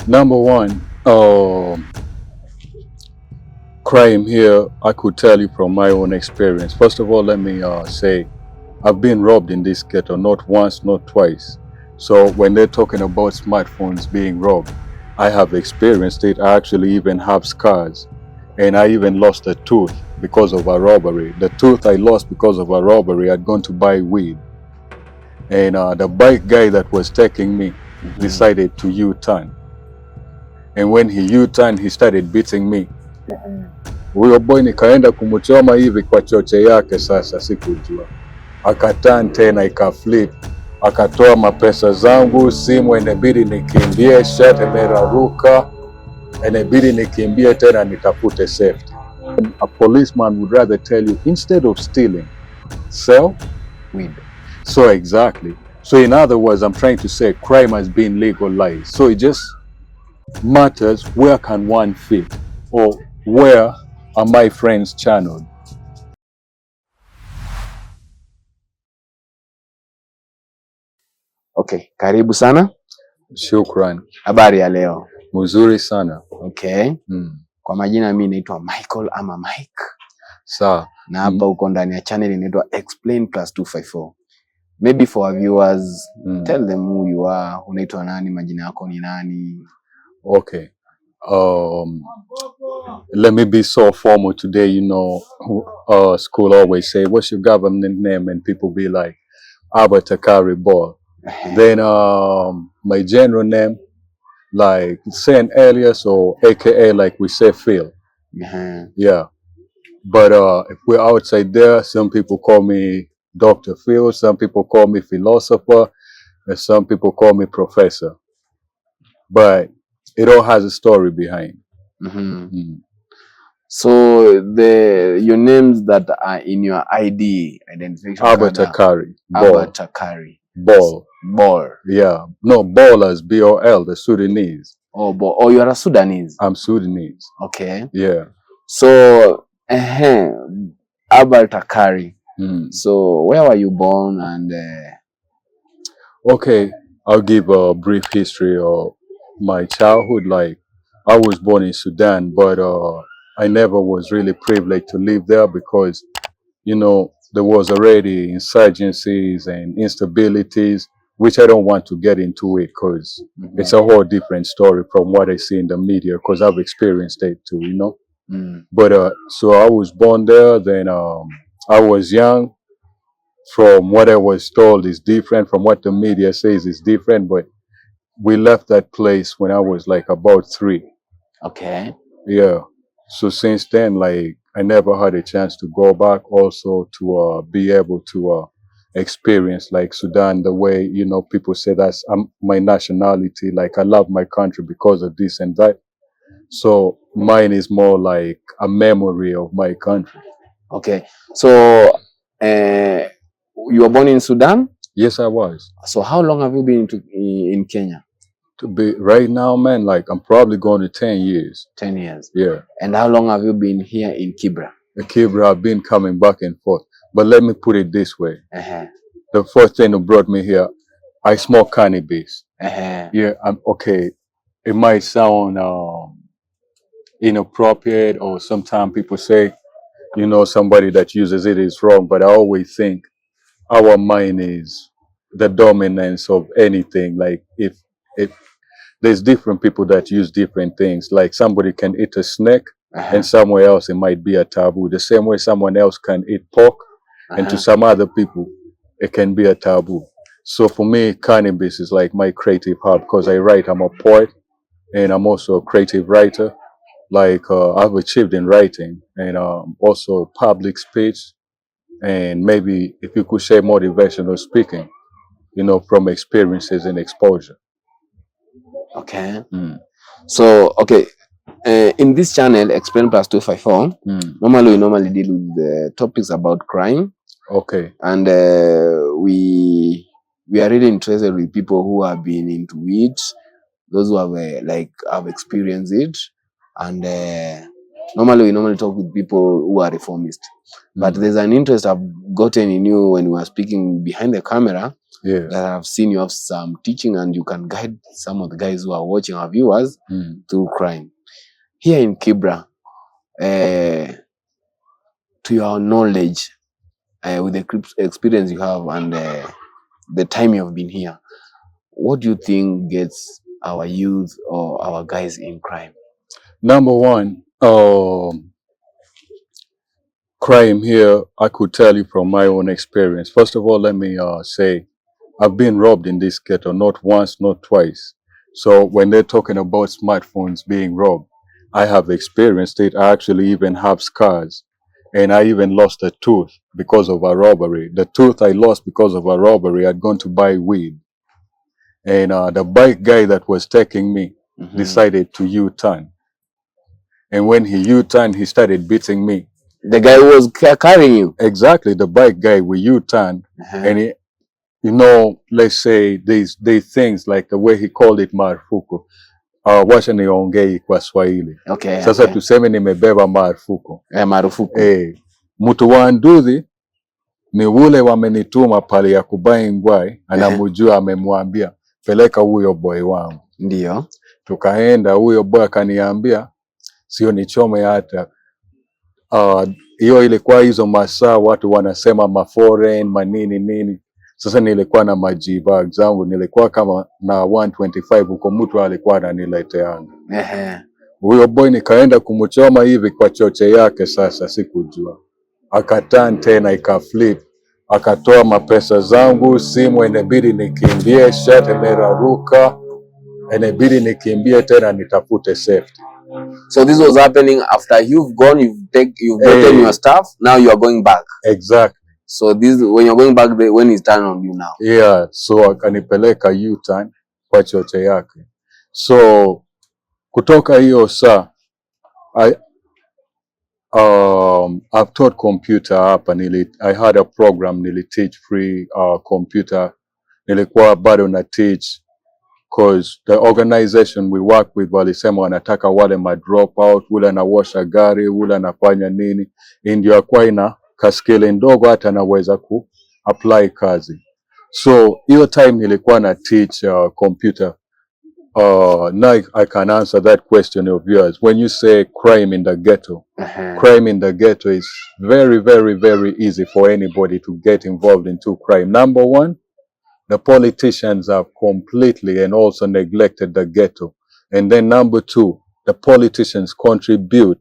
Number one, crime here, I could tell you from my own experience. First of all, let me say, I've been robbed in this ghetto, not once, not twice. So when they're talking about smartphones being robbed, I have experienced it. I actually even have scars. And I even lost a tooth because of a robbery. The tooth I lost because of a robbery, I'd gone to buy weed. And the bike guy that was taking me decided to U-turn. And when he U-turned, he started beating me. Huyo boy nikaenda kumuchoma hivi kwa choche yake, sasa sikujua. Akaturn tena ikaflip. Akatoa mapesa zangu, simu, inabidi nikimbie, shirt imeraruka, inabidi nikimbie tena nitafute safety. A policeman would rather tell you, instead of stealing, sell weed. So exactly. So in other words, I'm trying to say crime has been legalized. So it just matters where can one fit, or where are my friends channeled. Okay, karibu sana. Shukran. Habari ya leo? Mzuri sana. Okay. Kwa majina mimi naitwa Michael ama Mike. Sawa. Na hapa uko ndani ya channel inaitwa Explain +254. Maybe for our viewers, tell them who you are, unaitwa nani, majina yako ni nani? Okay. Let me be so formal today, you know, school always say, what's your government name? And people be like, Abah Taccari Bol. Then my general name, like saying alias or AKA, like we say Phil. Yeah. But if we're outside there, some people call me Dr. Phil, some people call me philosopher, and some people call me professor. But it all has a story behind. So your names that are in your ID identification Abah Taccari Bol. Abah Taccari Bol. Bol. Yeah. No, Bol as B-O-L, the Sudanese. Oh, Bol. Oh, you are a Sudanese. I'm Sudanese. Okay. Yeah. So, Abah Taccari. So, where were you born and? Okay, I'll give a brief history of my childhood. Like, I was born in Sudan, but I never was really privileged to live there because, you know, there was already insurgencies and instabilities, which I don't want to get into it because it's a whole different story from what I see in the media because I've experienced it too, you know. But so I was born there, then I was young. From what I was told is different, from what the media says is different, but we left that place when I was like about 3. Okay. Yeah. So since then, like, I never had a chance to go back also to be able to experience like Sudan the way, you know, people say that's my nationality. Like, I love my country because of this and that. So mine is more like a memory of my country. Okay. So you were born in Sudan? Yes, I was. So how long have you been in Kenya? To be right now, man, like I'm probably going to 10 years. 10 years. Yeah. And how long have you been here in Kibra? In Kibra, I've been coming back and forth. But let me put it this way. The first thing that brought me here, I smoke cannabis. Yeah, I'm okay. It might sound inappropriate, or sometimes people say, you know, somebody that uses it is wrong. But I always think our mind is the dominance of anything. Like if there's different people that use different things. Like somebody can eat a snake and somewhere else it might be a taboo. The same way someone else can eat pork and to some other people it can be a taboo. So for me, cannabis is like my creative hub because I write. I'm a poet and I'm also a creative writer. Like I've achieved in writing and also public speech, and maybe if you could say motivational speaking, you know, from experiences and exposure. Okay. So, okay. In this channel, Explain +254, normally we normally deal with the topics about crime. Okay. And we are really interested with people who have been into it, those who have have experienced it, and normally we normally talk with people who are reformist. But there's an interest I've gotten in you when we were speaking behind the camera. Yeah. that I've seen you have some teaching and you can guide some of the guys who are watching our viewers through crime. Here in Kibra, to your knowledge, with the experience you have and the time you have been here, what do you think gets our youth or our guys in crime? Number one, crime here, I could tell you from my own experience. First of all, let me say, I've been robbed in this ghetto, not once, not twice. So when they're talking about smartphones being robbed, I have experienced it. I actually even have scars. And I even lost a tooth because of a robbery. The tooth I lost because of a robbery, I'd gone to buy weed. And the bike guy that was taking me decided to U-turn. And when he U-turned, he started beating me. The guy who was carrying you? Exactly, the bike guy with U-turn. And he, you know, let's say these things like the way he called it marufuku. Wacha niongee kwa Swahili. Okay. Sasa tuseme nimebeba marufuku. Marufuku. Mtu wa nduthi ni ule wamenituma pale ya kubai ngwai, anamjua amemwambia peleka huyo boy wangu. Ndio. Tukaenda, huyo boy akaniambia sio nichome hata. Hiyo ilikuwa hizo masaa watu wanasema maforeign manini nini. Sasa nilikuwa na majiba zangu, nilikuwa kama na 125 huko, mtu alikuwa ananileteanga. Huyo boy nikaenda kumchoma hivi kwa choche yake. Sasa sikujua, akaturn tena ikaflip, akatoa mapesa zangu, simu, inabidi nikimbie, shirt imeraruka, inabidi nikimbie tena nitafute safety. So this was happening after you've gone, you've gotten your stuff, now you are going back. Exactly. So this, when you're going back, when it's turn on you now. Yeah, so akanipeleka U-turn kwa choche yake. So kutoka hiyo saa, I've taught computer hapa. I had a program teach free computer. Nilikuwa bado na teach because the organization we work with walisema wanataka wale ma drop out, ule anawasha gari, ule anafanya nini, ndio akwa ina kaskele ndogo hata anaweza ku apply kazi. So hiyo time nilikuwa na teach computer. Now I can answer that question of yours. When you say crime in the ghetto, crime in the ghetto is very, very, very easy for anybody to get involved into crime. Number one, the politicians have completely and also neglected the ghetto. And then number two, the politicians contribute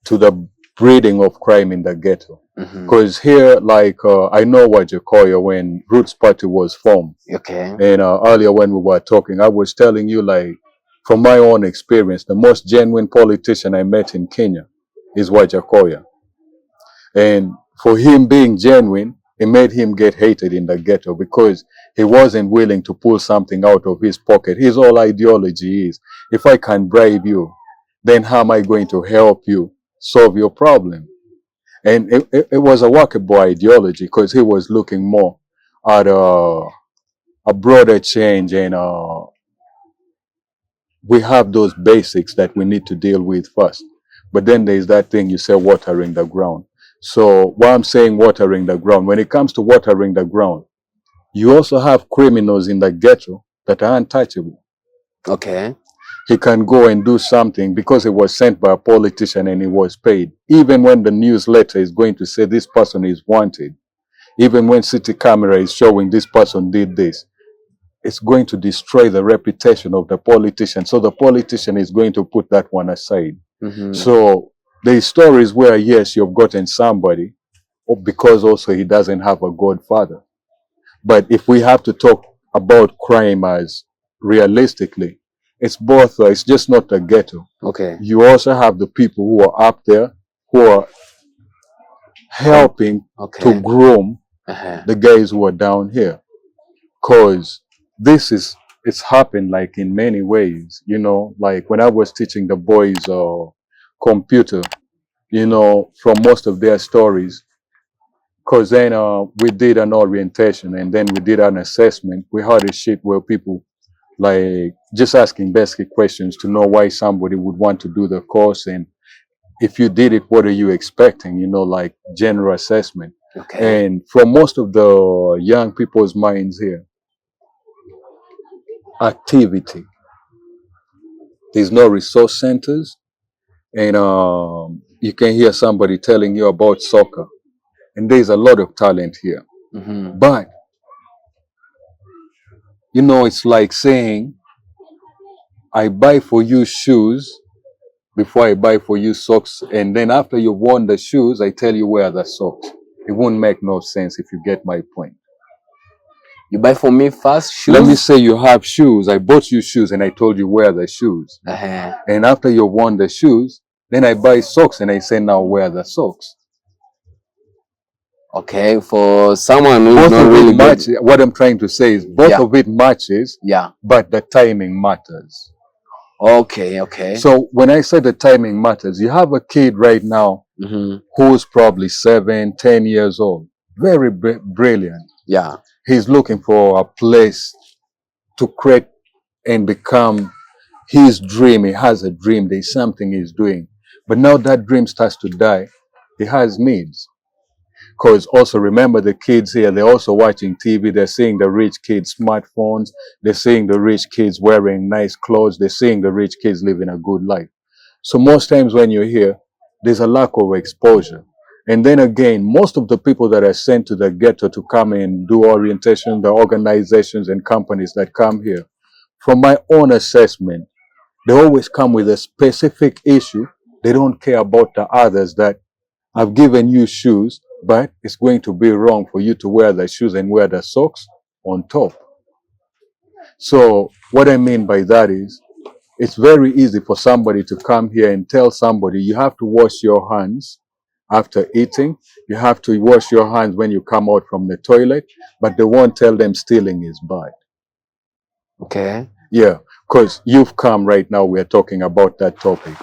to the breeding of crime in the ghetto. Because here, like, I know Wajakoya when Roots Party was formed. Okay. And earlier when we were talking, I was telling you, like, from my own experience, the most genuine politician I met in Kenya is Wajakoya. And for him being genuine, it made him get hated in the ghetto because he wasn't willing to pull something out of his pocket. His whole ideology is, if I can bribe you, then how am I going to help you solve your problem? And it was a workable ideology because he was looking more at a broader change, and we have those basics that we need to deal with first. But then there's that thing you say, watering the ground. So why I'm saying watering the ground, when it comes to watering the ground, you also have criminals in the ghetto that are untouchable. Okay. He can go and do something because he was sent by a politician and he was paid. Even when the newsletter is going to say this person is wanted, even when city camera is showing this person did this, it's going to destroy the reputation of the politician. So the politician is going to put that one aside. So there are stories where, yes, you've gotten somebody because also he doesn't have a godfather. But if we have to talk about crime as realistically, it's both. It's just not the ghetto. Okay. You also have the people who are up there who are helping to groom the guys who are down here. Because it's happened like in many ways, you know, like when I was teaching the boys computer, you know, from most of their stories, because then we did an orientation and then we did an assessment. We had a sheet where people like just asking basic questions to know why somebody would want to do the course, and if you did it, what are you expecting, you know, like general assessment. Okay. And from most of the young people's minds here, activity. There's no resource centers, and you can hear somebody telling you about soccer, and there's a lot of talent here. Mm-hmm. But it's like saying, I buy for you shoes before I buy for you socks, and then after you've worn the shoes, I tell you where the socks. It won't make no sense if you get my point. You buy for me first shoes? Let me say you have shoes. I bought you shoes and I told you wear the shoes. Uh-huh. And after you've worn the shoes, then I buy socks and I say now wear the socks. Okay, for someone who's both not of really it match. What I'm trying to say is both of it matches, but the timing matters. Okay. So when I say the timing matters, you have a kid right now who's probably 7, 10 years old, very brilliant. Yeah. He's looking for a place to create and become his dream. He has a dream. There's something he's doing. But now that dream starts to die. He has needs. Because also remember the kids here, they're also watching TV. They're seeing the rich kids' smartphones. They're seeing the rich kids wearing nice clothes. They're seeing the rich kids living a good life. So most times when you're here, there's a lack of exposure. And then again, most of the people that are sent to the ghetto to come and do orientation, the organizations and companies that come here, from my own assessment, they always come with a specific issue. They don't care about the others that I've given you shoes, but it's going to be wrong for you to wear the shoes and wear the socks on top. So what I mean by that is, it's very easy for somebody to come here and tell somebody you have to wash your hands after eating. You have to wash your hands when you come out from the toilet, but they won't tell them stealing is bad. Okay. Yeah, because you've come right now, we're talking about that topic.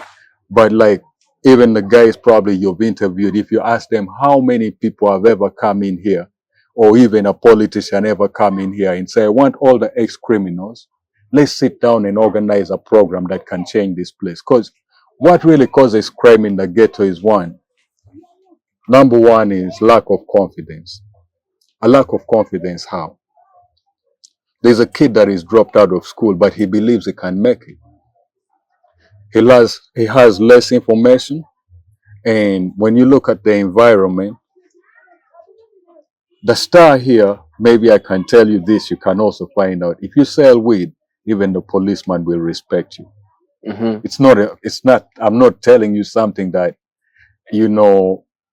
But like, even the guys probably you've interviewed, if you ask them how many people have ever come in here, or even a politician ever come in here and say, I want all the ex-criminals, let's sit down and organize a program that can change this place. Because what really causes crime in the ghetto is number one is lack of confidence. A lack of confidence, how? There's a kid that is dropped out of school, but he believes he can make it. He has less information. And when you look at the environment, the star here, maybe I can tell you this, you can also find out. If you sell weed, even the policeman will respect you. I'm not telling you something that,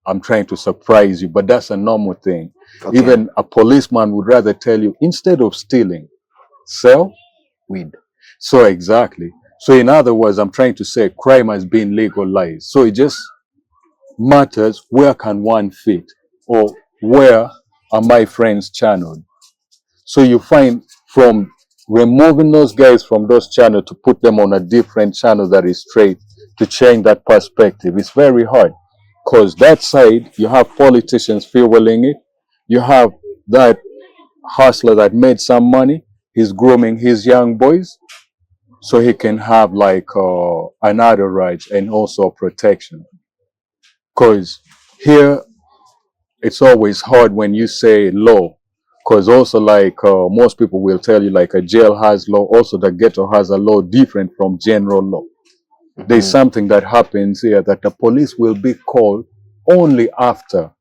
I'm trying to surprise you, but that's a normal thing. Okay. Even a policeman would rather tell you, instead of stealing, sell weed. So exactly. So in other words, I'm trying to say crime has been legalized. So it just matters where can one fit, or where are my friends channeled. So you find from removing those guys from those channels to put them on a different channel that is straight, to change that perspective, it's very hard. Because that side, you have politicians fueling it. You have that hustler that made some money. He's grooming his young boys so he can have like another right and also protection. Because here, it's always hard when you say law. Because also like most people will tell you like a jail has law. Also the ghetto has a law different from general law. There's something that happens here that the police will be called only after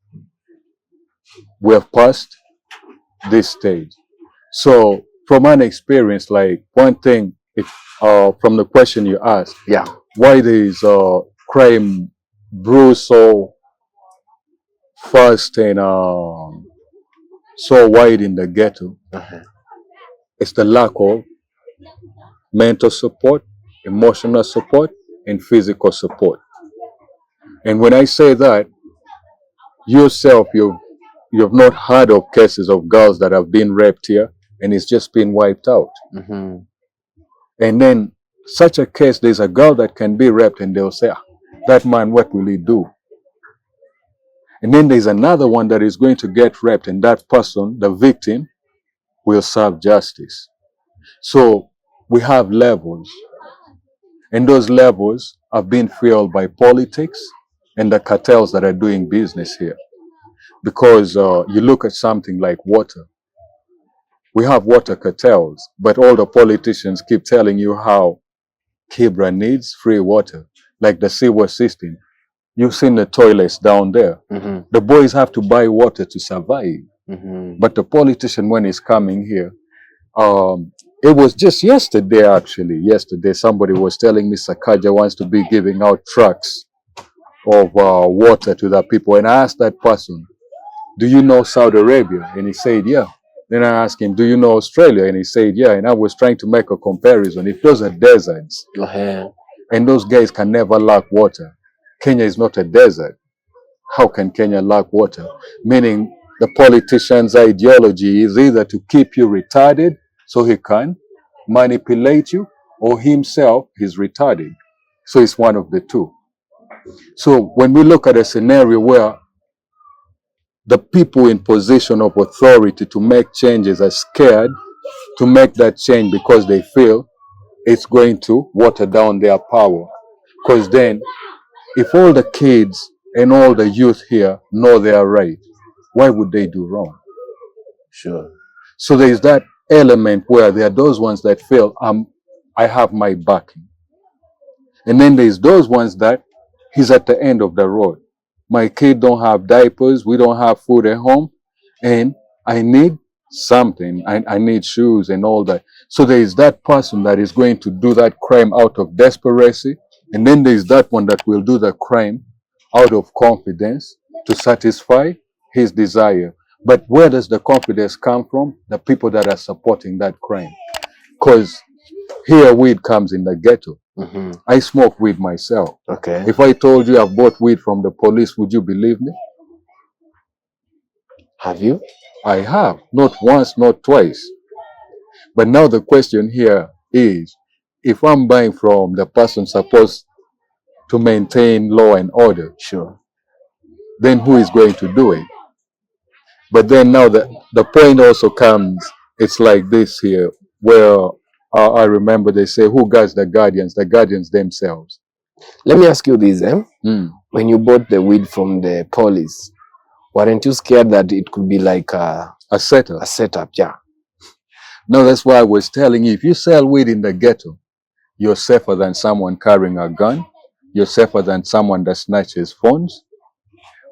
we have passed this stage. So from an experience, like one thing, if from the question you asked, why is crime brew so fast and so wide in the ghetto? It's the lack of mental support, emotional support, and physical support. And when I say that, yourself, you've not heard of cases of girls that have been raped here and it's just been wiped out. And then such a case, there's a girl that can be raped and they'll say, that man, what will he do? And then there's another one that is going to get raped and that person, the victim, will serve justice. So we have levels. And those levels have been fueled by politics and the cartels that are doing business here. because you look at something like water. We have water cartels, but all the politicians keep telling you how Kibra needs free water, like the sewer system. You've seen the toilets down there. The boys have to buy water to survive. But the politician, when he's coming here, it was just yesterday, actually. Yesterday, somebody was telling me Sakaja wants to be giving out trucks of water to the people. And I asked that person, do you know Saudi Arabia? And he said, yeah. Then I asked him, do you know Australia? And he said, yeah. And I was trying to make a comparison. If those are deserts, and those guys can never lack water, Kenya is not a desert. How can Kenya lack water? Meaning the politician's ideology is either to keep you retarded so he can manipulate you, or himself is retarded. So it's one of the two. So when we look at a scenario where the people in position of authority to make changes are scared to make that change because they feel it's going to water down their power. Because then, if all the kids and all the youth here know they are right, why would they do wrong? Sure. So there is that element where there are those ones that feel I have my backing. And then there's those ones that he's at the end of the road. My kid don't have diapers, we don't have food at home, and I need something. I need shoes and all that. So there is that person that is going to do that crime out of desperation, and then there is that one that will do the crime out of confidence to satisfy his desire. But where does the confidence come from? The people that are supporting that crime. Because here weed comes in the ghetto. I smoke weed myself. Okay. If I told you I've bought weed from the police, would you believe me? Have you? I have. Not once, not twice. But now the question here is, if I'm buying from the person supposed to maintain law and order, Sure. then who is going to do it? But then now the point also comes, it's like this here, where I remember they say, who guards the guardians? The guardians themselves. Let me ask you this, when you bought the weed from the police, weren't you scared that it could be like a setup? A setup, yeah. No, that's why I was telling you, if you sell weed in the ghetto, you're safer than someone carrying a gun. You're safer than someone that snatches phones,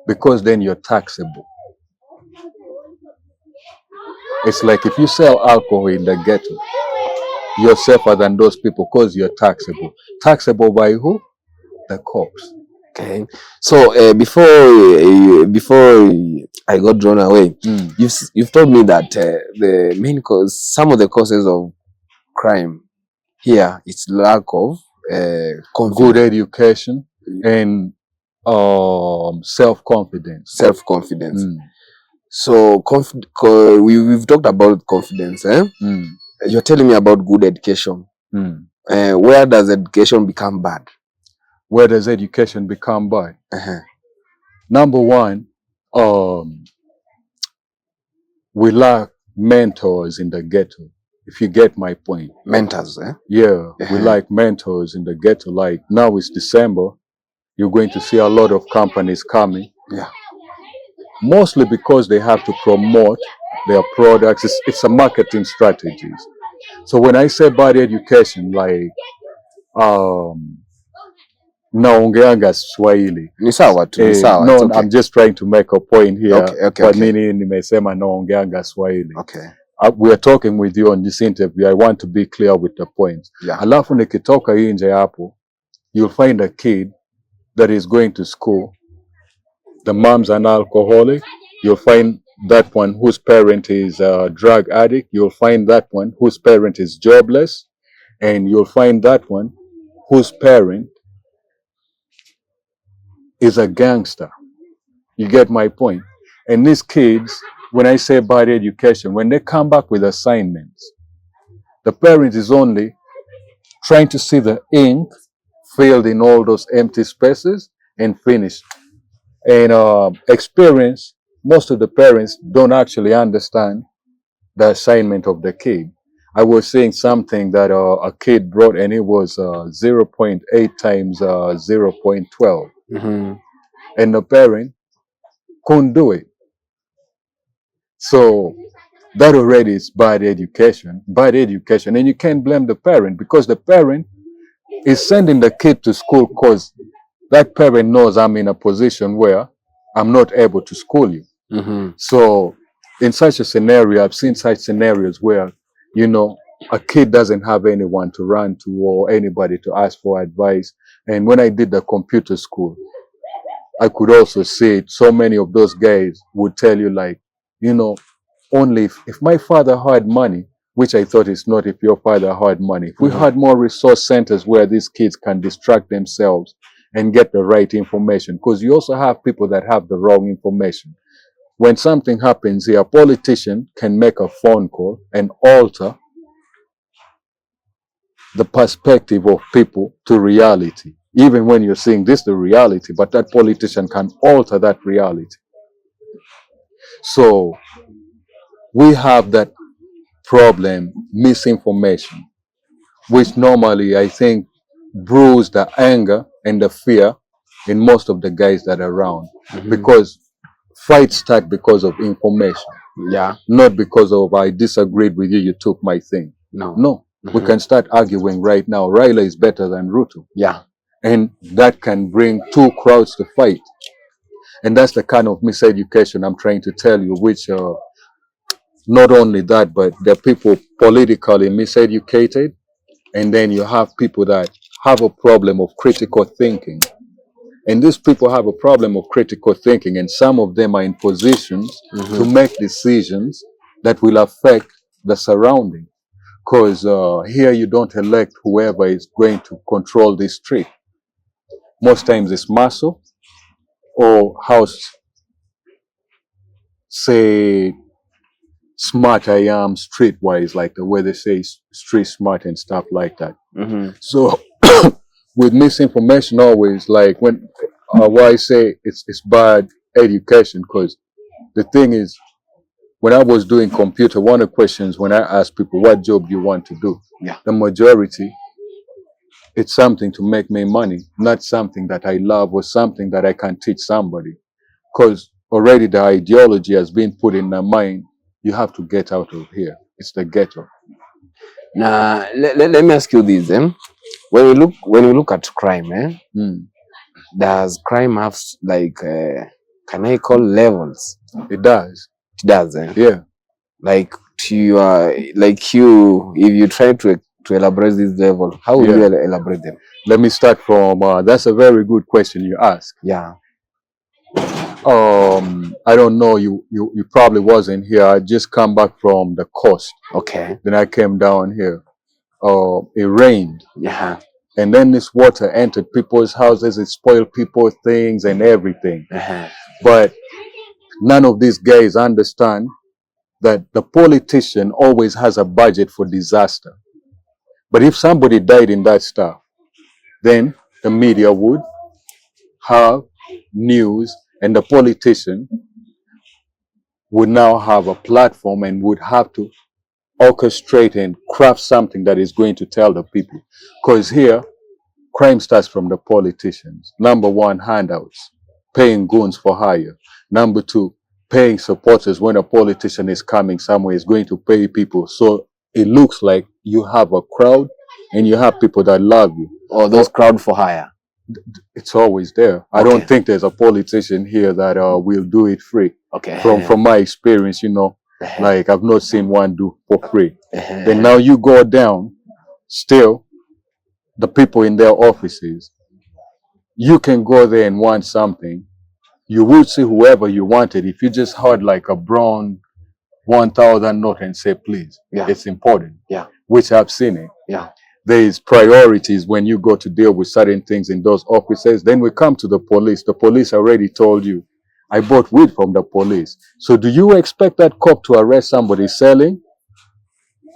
because then you're taxable. It's like if you sell alcohol in the ghetto, you're safer than those people because you're taxable. Taxable by who? The cops. Okay. So before I got drawn away, you've told me that the main cause, some of the causes of crime here, it's lack of good education and self-confidence. Self-confidence. So we've talked about confidence. You're telling me about good education. Where does education become bad? Where does education become bad? Number one, we lack mentors in the ghetto. If you get my point. Mentors, Yeah, we lack mentors in the ghetto. Like now it's December, you're going to see a lot of companies coming. Yeah. Mostly because they have to promote their products. It's a marketing strategies. So when I say bad education, like naongeanga Swahili. Ni sawa tu, ni sawa. No, okay. I'm just trying to make a point here. Okay. Nini nimesema naongeanga Swahili. Okay. We are talking with you on this interview. I want to be clear with the points. Yeah. Alafu nikitoka nje hapo, you'll find a kid that is going to school. The mom's an alcoholic. You'll find that one whose parent is a drug addict. You'll find that one whose parent is jobless. And you'll find that one whose parent is a gangster. You get my point? And these kids, when I say bad education, when they come back with assignments, the parent is only trying to see the ink filled in all those empty spaces and finish. And experience, most of the parents don't actually understand the assignment of the kid. I was saying something that a kid brought, and it was 0.8 times 0.12. And the parent couldn't do it. So that already is bad education, and you can't blame the parent because the parent is sending the kid to school because that parent knows I'm in a position where I'm not able to school you. Mm-hmm. So in such a scenario, I've seen such scenarios where, you know, a kid doesn't have anyone to run to or anybody to ask for advice. And when I did the computer school, I could also see it. So many of those guys would tell you like, you know, only if my father had money, which I thought is not if your father had money, if we had more resource centers where these kids can distract themselves and get the right information, because you also have people that have the wrong information. When something happens here, a politician can make a phone call and alter the perspective of people to reality. Even when you're saying this is the reality, but that politician can alter that reality. So we have that problem, misinformation, which normally I think brews the anger and the fear in most of the guys that are around. Because fights start because of information. Yeah. Not because of I disagreed with you, you took my thing. No. We can start arguing right now. Raila is better than Ruto. Yeah. And that can bring two crowds to fight. And that's the kind of miseducation I'm trying to tell you, which not only that, but there are people politically miseducated. And then you have people that have a problem of critical thinking. And these people have a problem of critical thinking, and some of them are in positions to make decisions that will affect the surrounding. Because here you don't elect whoever is going to control this street. Most times it's muscle or how, say, smart I am streetwise, like the way they say street smart and stuff like that. So with misinformation always, like when why I say it's bad education, because the thing is, when I was doing computer, one of the questions when I asked people, what job do you want to do? Yeah. The majority, it's something to make me money, not something that I love or something that I can teach somebody. Because already the ideology has been put in their mind, you have to get out of here. It's the ghetto. Now, let me ask you this. When we look at crime, does crime have like can I call levels? It does. It does. Yeah. Like if you try to elaborate this level, how will you elaborate them? Let me start from that's a very good question you ask. Yeah. I don't know, you probably wasn't here. I just come back from the coast. Okay. Then I came down here. It rained. Yeah. And then this water entered people's houses, it spoiled people's things and everything. But none of these guys understand that the politician always has a budget for disaster. But if somebody died in that stuff, then the media would have news, and the politician would now have a platform and would have to orchestrate and craft something that is going to tell the people. Because here, crime starts from the politicians. Number one, handouts, paying goons for hire. Number two, paying supporters. When a politician is coming somewhere, is going to pay people. So it looks like you have a crowd and you have people that love you. Or those crowd for hire. It's always there. I don't think there's a politician here that will do it free. Okay. From my experience, you know, like I've not seen one do for free. Then now you go down, still, the people in their offices, you can go there and want something. You would see whoever you wanted. If you just had like a brown 1,000 note and say, please, it's important. Yeah. Which I've seen it. Yeah. There is priorities when you go to deal with certain things in those offices. Then we come to the police. The police already told you, I bought weed from the police. So do you expect that cop to arrest somebody selling?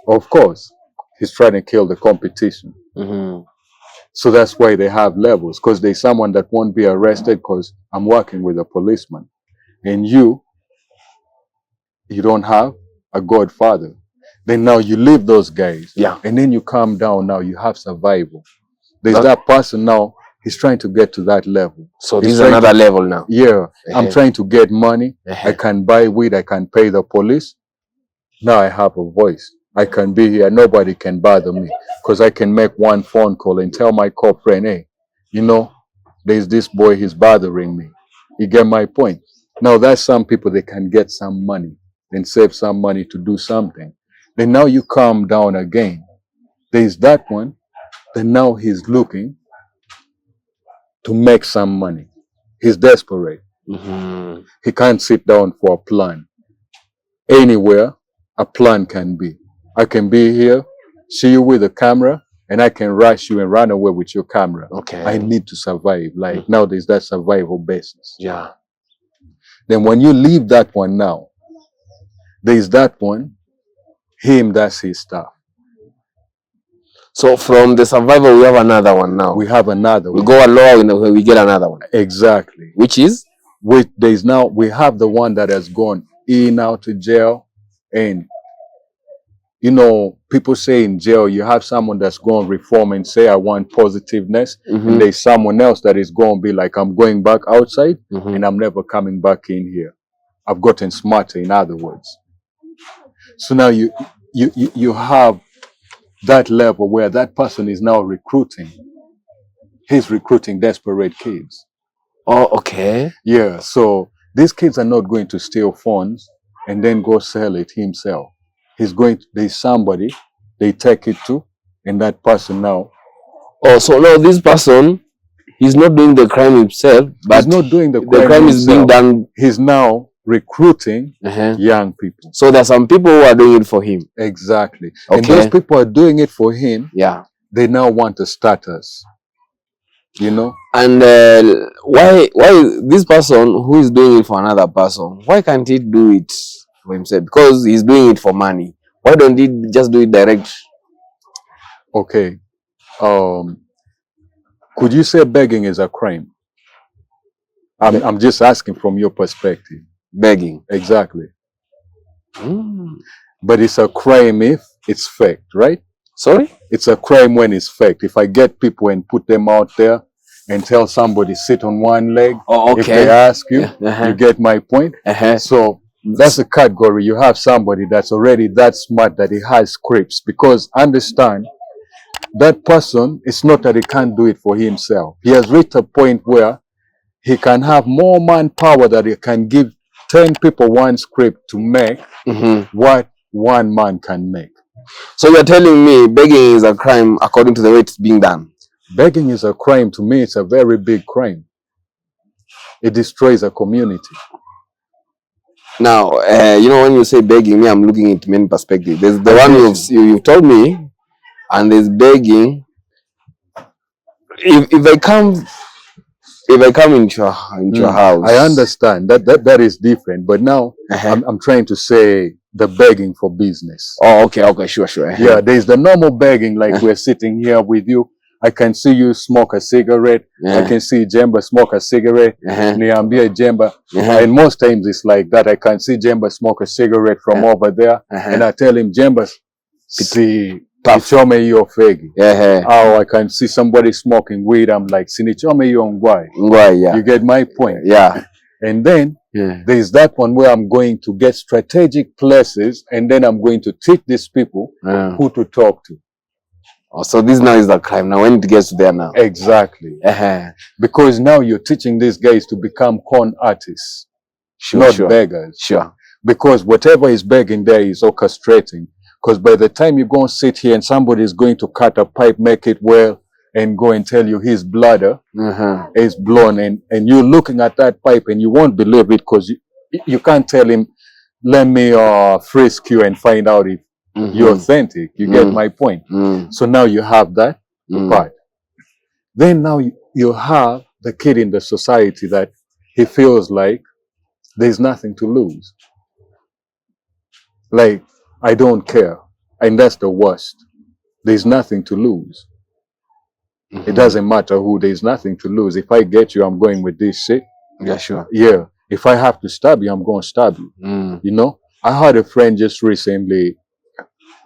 Of course. He's trying to kill the competition. So that's why they have levels, because there's someone that won't be arrested because I'm working with a policeman. And you don't have a godfather. Then now you leave those guys. Yeah. And then you come down, now you have survival. There's that person now He's trying to get to that level. So this is another level now. Yeah. I'm trying to get money. I can buy weed. I can pay the police. Now I have a voice. I can be here. Nobody can bother me because I can make one phone call and tell my co-friend, hey, you know, there's this boy, he's bothering me. You get my point? Now that's some people, they can get some money and save some money to do something. Then now you calm down again. There's that one. Then now he's looking to make some money. He's desperate. He can't sit down for a plan. Anywhere a plan can be. I can be here, see you with a camera, and I can rush you and run away with your camera. Okay. I need to survive. Like now there's that survival basis. Yeah. Then when you leave that one now, there's that one, him, that's his stuff. So from the survival, we have another one now. We have another one. We go along, we get another one. Exactly. Which is? We have the one that has gone in, out to jail. And, you know, people say in jail, you have someone that's going to reform and say, I want positiveness. And there's someone else that is going to be like, I'm going back outside and I'm never coming back in here. I've gotten smarter, in other words. So now you have that level where that person is now recruiting. He's recruiting desperate kids. Oh, okay. Yeah, so these kids are not going to steal phones and then go sell it himself. There's somebody they take it to, and that person now. Oh, so now this person, he's not doing the crime himself, but he's not doing the crime himself. Is being done. He's now recruiting young people. So there's some people who are doing it for him. Exactly. Okay. And those people are doing it for him. Yeah. They now want a status. You know? And why this person who is doing it for another person, why can't he do it for himself? Because he's doing it for money. Why don't he just do it direct? Okay. Could you say begging is a crime? I'm just asking from your perspective. Begging. Exactly. But it's a crime if it's faked, right? Sorry? It's a crime when it's faked. If I get people and put them out there and tell somebody sit on one leg, if they ask you, you get my point? So that's a category. You have somebody that's already that smart that he has scripts. Because understand, that person, it's not that he can't do it for himself. He has reached a point where he can have more manpower that he can give 10 people one script to make what one man can make. So you're telling me begging is a crime according to the way it's being done? Begging is a crime. To me, it's a very big crime. It destroys a community. Now, you know, when you say begging, me, I'm looking at many perspectives. There's the one you've told me, and there's begging. If I come into your house, I understand that is different. But now I'm trying to say the begging for business. Oh, okay, sure. Yeah, there's the normal begging, like we're sitting here with you. I can see you smoke a cigarette. I can see Jemba smoke a cigarette. Niambia Jemba. And most times it's like that. I can see Jemba smoke a cigarette from over there. And I tell him, Jemba, see, Nichome yo fegi. Oh, I can see somebody smoking weed. I'm like, Sinichome yo ngwai. Yeah. You get my point? Yeah. And then there's that one where I'm going to get strategic places, and then I'm going to teach these people who to talk to. Oh, so this now is the crime. Now when it gets there now. Exactly. Because now you're teaching these guys to become con artists, not beggars. Sure. Because whatever is begging there is orchestrating. Because by the time you go and sit here and somebody is going to cut a pipe, make it well, and go and tell you his bladder is blown, and you're looking at that pipe and you won't believe it because you can't tell him, let me frisk you and find out if you're authentic. You get my point? So now you have that part. Then now you have the kid in the society that he feels like there's nothing to lose. Like, I don't care. And that's the worst. There's nothing to lose. It doesn't matter who, there's nothing to lose. If I get you, I'm going with this shit. Yeah, sure. Yeah. If I have to stab you, I'm going to stab you. You know? I had a friend just recently.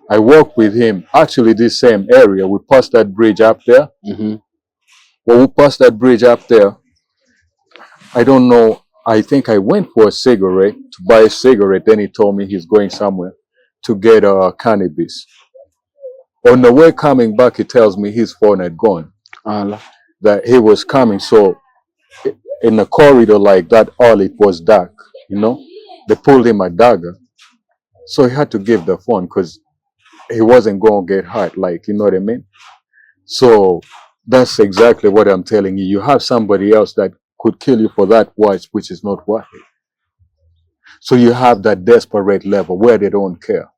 I worked with him, actually this same area. We passed that bridge up there. When we passed that bridge up there, I don't know. I think I went for a cigarette to buy a cigarette. Then he told me he's going somewhere to get cannabis. On the way coming back, he tells me his phone had gone. Allah. That he was coming. So in the corridor like that, all it was dark. You know, they pulled him a dagger, so he had to give the phone because he wasn't going to get hurt. Like, you know what I mean? So that's exactly what I'm telling you. You have somebody else that could kill you for that watch, which is not worth it. So you have that desperate level where they don't care,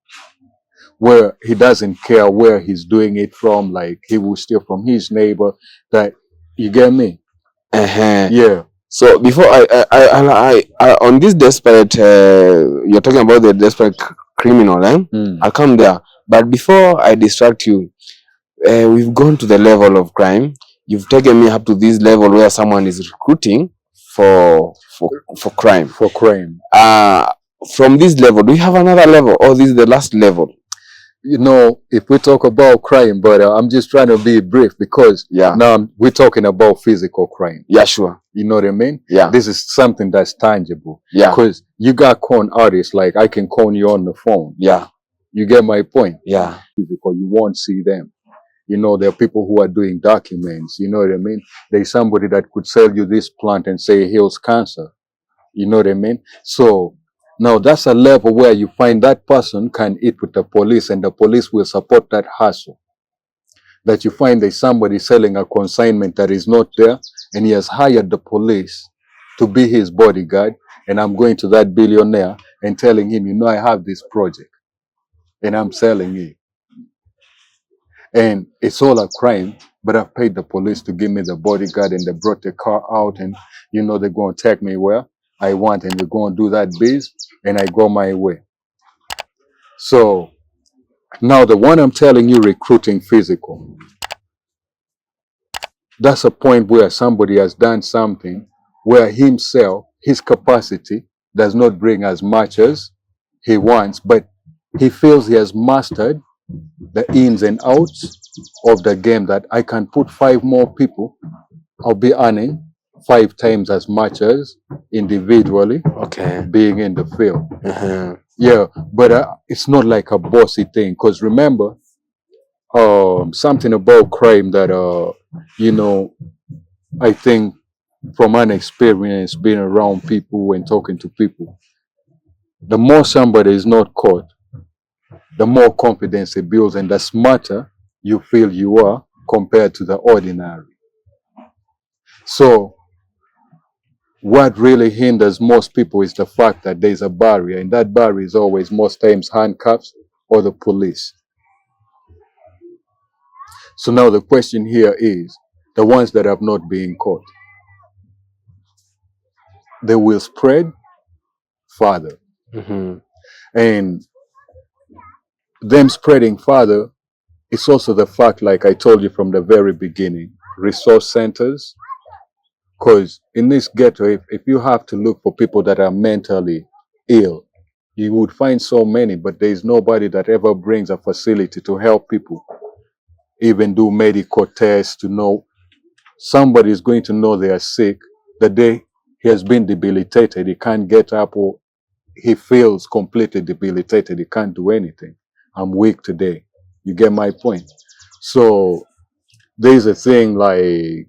where he doesn't care where he's doing it from. Like he will steal from his neighbor. That you get me? Yeah. So before I on this desperate, you're talking about the desperate criminal, eh? I'll come there. But before I distract you, we've gone to the level of crime. You've taken me up to this level where someone is recruiting for crime. For crime. From this level, do you have another level, or this is the last level? You know, if we talk about crime, but I'm just trying to be brief because now we're talking about physical crime. Yeah, sure. You know what I mean? Yeah. This is something that's tangible. Yeah. Because you got con artists, like I can con you on the phone. Yeah. You get my point? Yeah. Physical, you won't see them. You know, there are people who are doing documents. You know what I mean? There's somebody that could sell you this plant and say it heals cancer. You know what I mean? So now that's a level where you find that person can eat with the police and the police will support that hustle. That you find there's somebody selling a consignment that is not there and he has hired the police to be his bodyguard, and I'm going to that billionaire and telling him, you know, I have this project and I'm selling it. And it's all a crime, but I've paid the police to give me the bodyguard and they brought the car out and, you know, they're going to take me where I want and we're going to do that biz and I go my way. So now the one I'm telling you, recruiting physical, that's a point where somebody has done something where himself, his capacity does not bring as much as he wants, but he feels he has mastered the ins and outs of the game, that I can put 5 more people, I'll be earning 5 times as much as individually being in the field. Yeah, but it's not like a bossy thing, because remember, something about crime that, you know, I think from an experience being around people and talking to people, the more somebody is not caught, the more confidence it builds and the smarter you feel you are compared to the ordinary. So what really hinders most people is the fact that there's a barrier, and that barrier is always most times handcuffs or the police. So now the question here is, the ones that have not been caught, they will spread farther. And them spreading farther, it's also the fact, like I told you from the very beginning, resource centers. Because in this ghetto, if you have to look for people that are mentally ill, you would find so many, but there's nobody that ever brings a facility to help people even do medical tests to know. Somebody is going to know they are sick the day he has been debilitated. He can't get up, or he feels completely debilitated. He can't do anything. I'm weak today. You get my point? So there's a thing like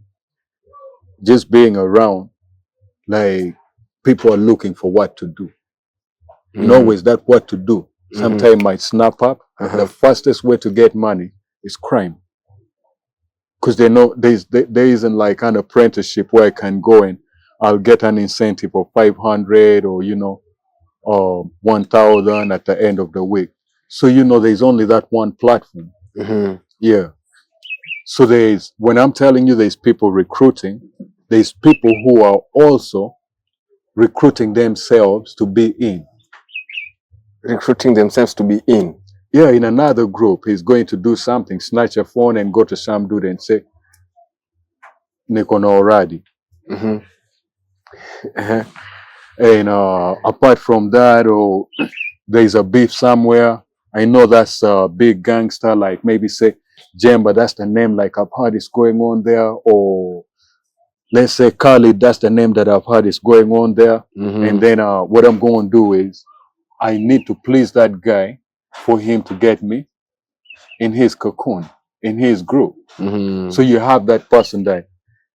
just being around, like people are looking for what to do. And always that what to do sometimes might snap up. The fastest way to get money is crime. Because they know there isn't like an apprenticeship where I can go and I'll get an incentive of 500 or, you know, 1,000 at the end of the week. So, you know, there's only that one platform. Yeah. So when I'm telling you there's people recruiting, there's people who are also recruiting themselves to be in. Recruiting themselves to be in. Yeah, in another group, he's going to do something, snatch a phone and go to some dude and say, Niko na already. And apart from that, or there's a beef somewhere, I know that's a big gangster, like maybe say Jemba, that's the name, like I've heard it's going on there, or let's say Khalid, that's the name that I've heard is going on there. Mm-hmm. And then what I'm going to do is I need to please that guy for him to get me in his cocoon, in his group. Mm-hmm. So you have that person that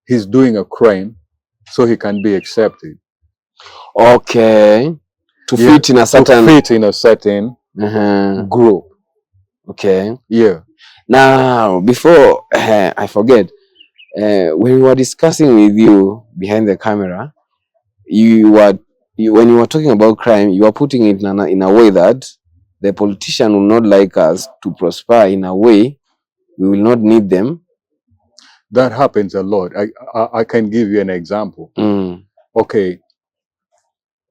he's doing a crime so he can be accepted. Okay. To fit in a certain group. Okay. Yeah. Now, before I forget, when we were discussing with you behind the camera, when you were talking about crime, you were putting it in a way that the politician will not like us to prosper. In a way, we will not need them. That happens a lot. I can give you an example. Okay,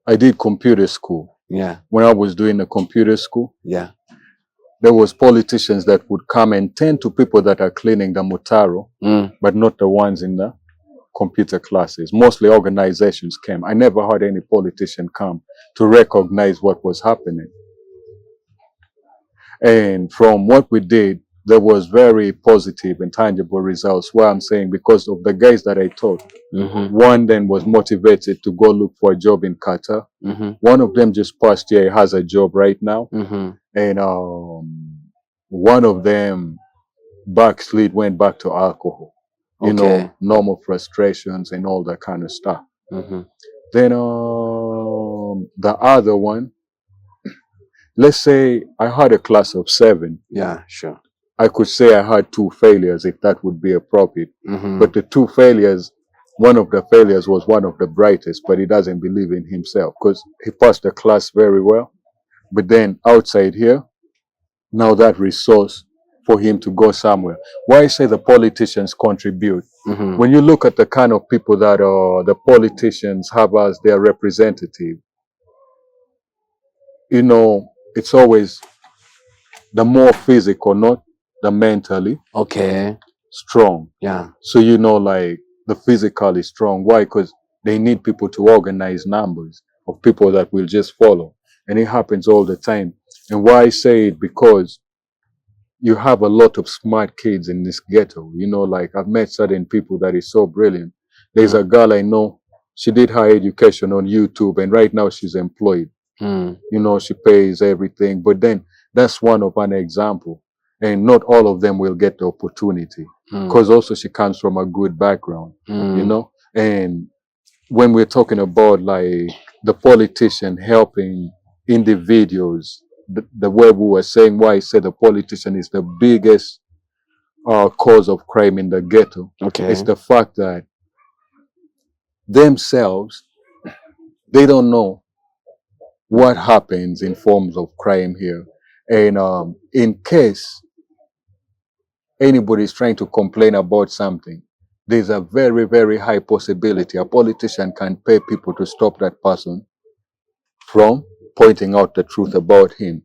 I did computer school. Yeah. When I was doing the computer school, yeah, there was politicians that would come and tend to people that are cleaning the mutaro, but not the ones in the computer classes. Mostly organizations came. I never heard any politician come to recognize what was happening. And from what we did, there was very positive and tangible results. Why I'm saying, because of the guys that I taught, one then was motivated to go look for a job in Qatar. One of them just passed year, has a job right now. And one of them backslid, went back to alcohol. You know, normal frustrations and all that kind of stuff. Then the other one, let's say I had a class of 7. Yeah, sure. I could say I had 2 failures if that would be appropriate. But the 2 failures, one of the failures was one of the brightest, but he doesn't believe in himself because he passed the class very well. But then outside here, now that resource for him to go somewhere. Why I say the politicians contribute. When you look at the kind of people that the politicians have as their representative, you know, it's always the more physical, not the mentally strong. Yeah. So, you know, like the physically strong. Why? Because they need people to organize numbers of people that will just follow. And it happens all the time. And why I say it, because you have a lot of smart kids in this ghetto. You know, like I've met certain people that is so brilliant. There's a girl I know, she did her education on YouTube and right now she's employed. You know, she pays everything. But then that's one of an example. And not all of them will get the opportunity because also she comes from a good background, you know. And when we're talking about like the politician helping individuals, the way we were saying why I said the politician is the biggest cause of crime in the ghetto. It's the fact that themselves, they don't know what happens in forms of crime here. And in case anybody is trying to complain about something, there's a very, very high possibility a politician can pay people to stop that person from pointing out the truth about him,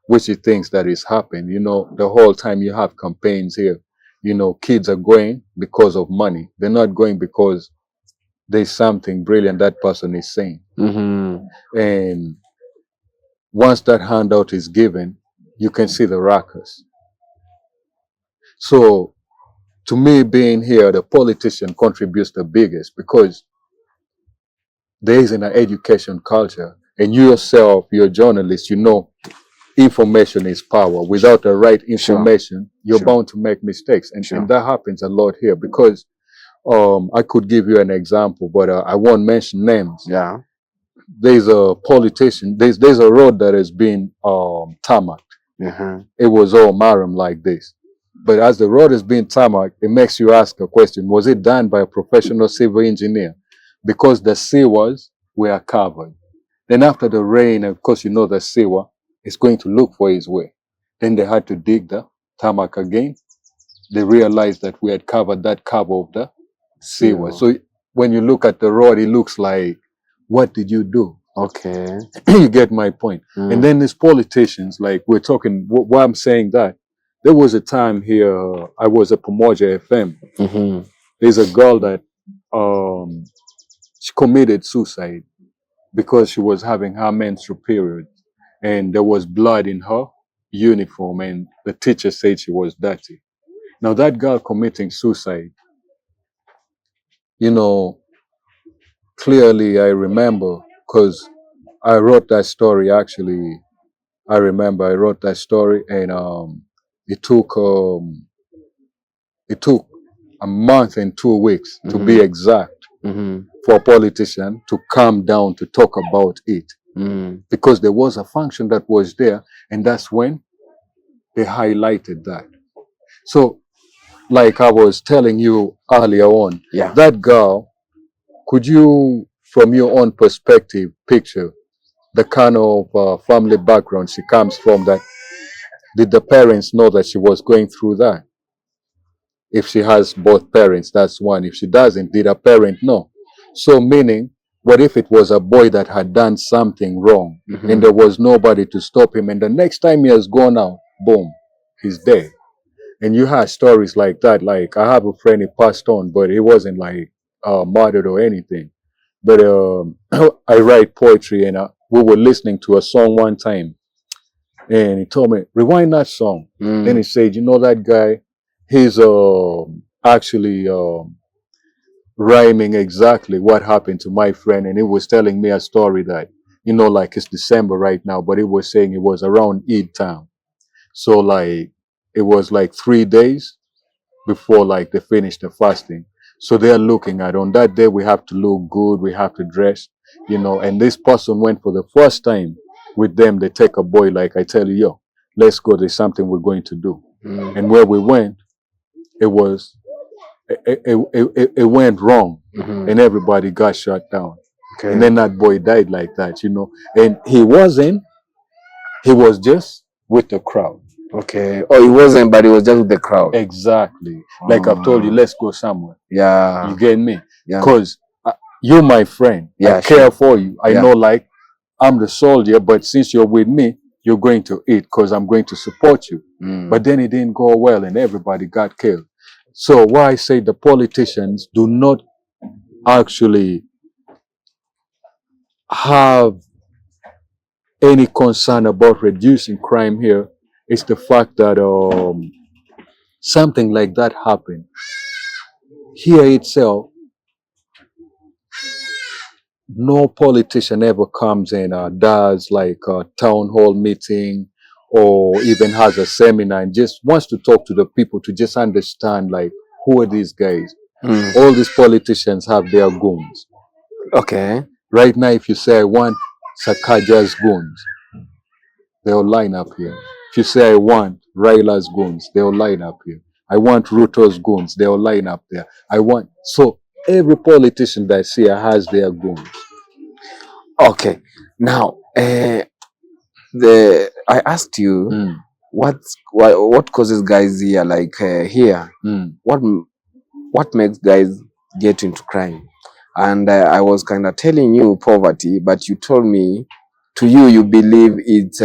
which he thinks that is happening. You know, the whole time you have campaigns here, you know, kids are going because of money. They're not going because there's something brilliant that person is saying. And once that handout is given, you can see the ruckus. So to me, being here, the politician contributes the biggest because there is an education culture. And you yourself, you're a journalist, you know, information is power. Without the right information, you're bound to make mistakes. And that happens a lot here because I could give you an example, but I won't mention names. Yeah. There's a politician, there's a road that has been tarmacked. It was all maram like this. But as the road is being tarmacked, it makes you ask a question. Was it done by a professional civil engineer? Because the sewers were covered. Then after the rain, of course, you know the sewer is going to look for his way. Then they had to dig the tarmac again. They realized that we had covered that cover of the sewer. So when you look at the road, it looks like, what did you do? You get my point. And then these politicians, like we're talking, why I'm saying that, there was a time here, I was at Pomoja FM. There's a girl that she committed suicide because she was having her menstrual period and there was blood in her uniform and the teacher said she was dirty. Now that girl committing suicide, You know, clearly I remember because I wrote that story actually. I remember I wrote that story, and it took um, it took a month and 2 weeks to be exact for a politician to come down to talk about it, because there was a function that was there, and that's when they highlighted that. So, like I was telling you earlier on, Yeah. that girl, could you, from your own perspective, picture the kind of family background she comes from? That did the parents know that she was going through that? If she has both parents, that's one. If she doesn't, did a parent know? So meaning, what if it was a boy that had done something wrong and there was nobody to stop him, and the next time he has gone out, boom, he's dead. And you have stories like that. Like I have a friend, he passed on, but he wasn't like murdered or anything. But I write poetry, and we were listening to a song one time, and he told me, rewind that song. Then he said, you know that guy, he's actually rhyming exactly what happened to my friend. And he was telling me a story that, like it's December right now, but he was saying it was around Eid time. So like it was like 3 days before like they finished the fasting. So they're looking at, on that day we have to look good, we have to dress, and this person went for the first time with them. They take a boy, like I tell you, yo, let's go, there's something we're going to do. And where we went, it was it went wrong, and everybody got shut down. Okay. And then that boy died like that, and he was just with the crowd. Okay. Oh, it wasn't, but it was just with the crowd. Exactly. Like I've told you, let's go somewhere. Yeah. You get me? Yeah. Because you're my friend. Yeah, I care sure. for you. I know, like, I'm the soldier, but since you're with me, you're going to eat because I'm going to support you. But then it didn't go well, and everybody got killed. So why I say the politicians do not actually have any concern about reducing crime here is the fact that something like that happened here itself. No politician ever comes and does like a town hall meeting or even has a seminar and just wants to talk to the people to just understand, like, who are these guys. All these politicians have their goons. Okay. Right now, if you say I want Sakaja's goons, they'll line up here. If you say I want Raila's goons, they'll line up here. I want Ruto's goons, they'll line up there. So every politician that I see has their goons. Okay. Now, I asked you what causes guys here, like here, what makes guys get into crime, and I was kind of telling you poverty, but you told me you believe it's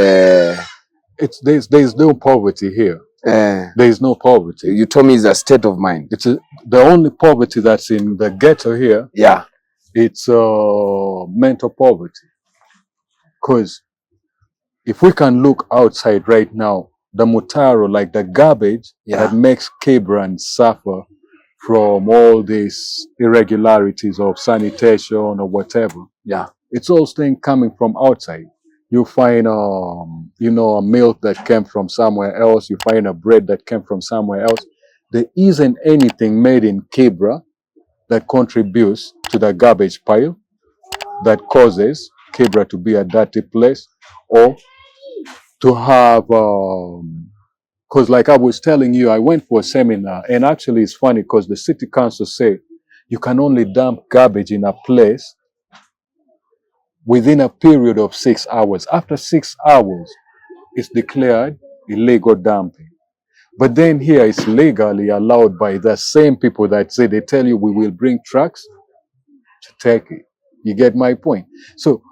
there's no poverty here. There is no poverty. You told me it's a state of mind. It's the only poverty that's in the ghetto here. Yeah. It's mental poverty. Because if we can look outside right now, the mutaro, like the garbage that makes Cabrans suffer from all these irregularities of sanitation or whatever. Yeah. It's all things coming from outside. You find, a milk that came from somewhere else. You find a bread that came from somewhere else. There isn't anything made in Kibra that contributes to the garbage pile that causes Kibra to be a dirty place, or to have, because like I was telling you, I went for a seminar, and actually it's funny because the city council say you can only dump garbage in a place within a period of 6 hours. After 6 hours, it's declared illegal dumping. But then here it's legally allowed by the same people that say, they tell you we will bring trucks to take it. You get my point? So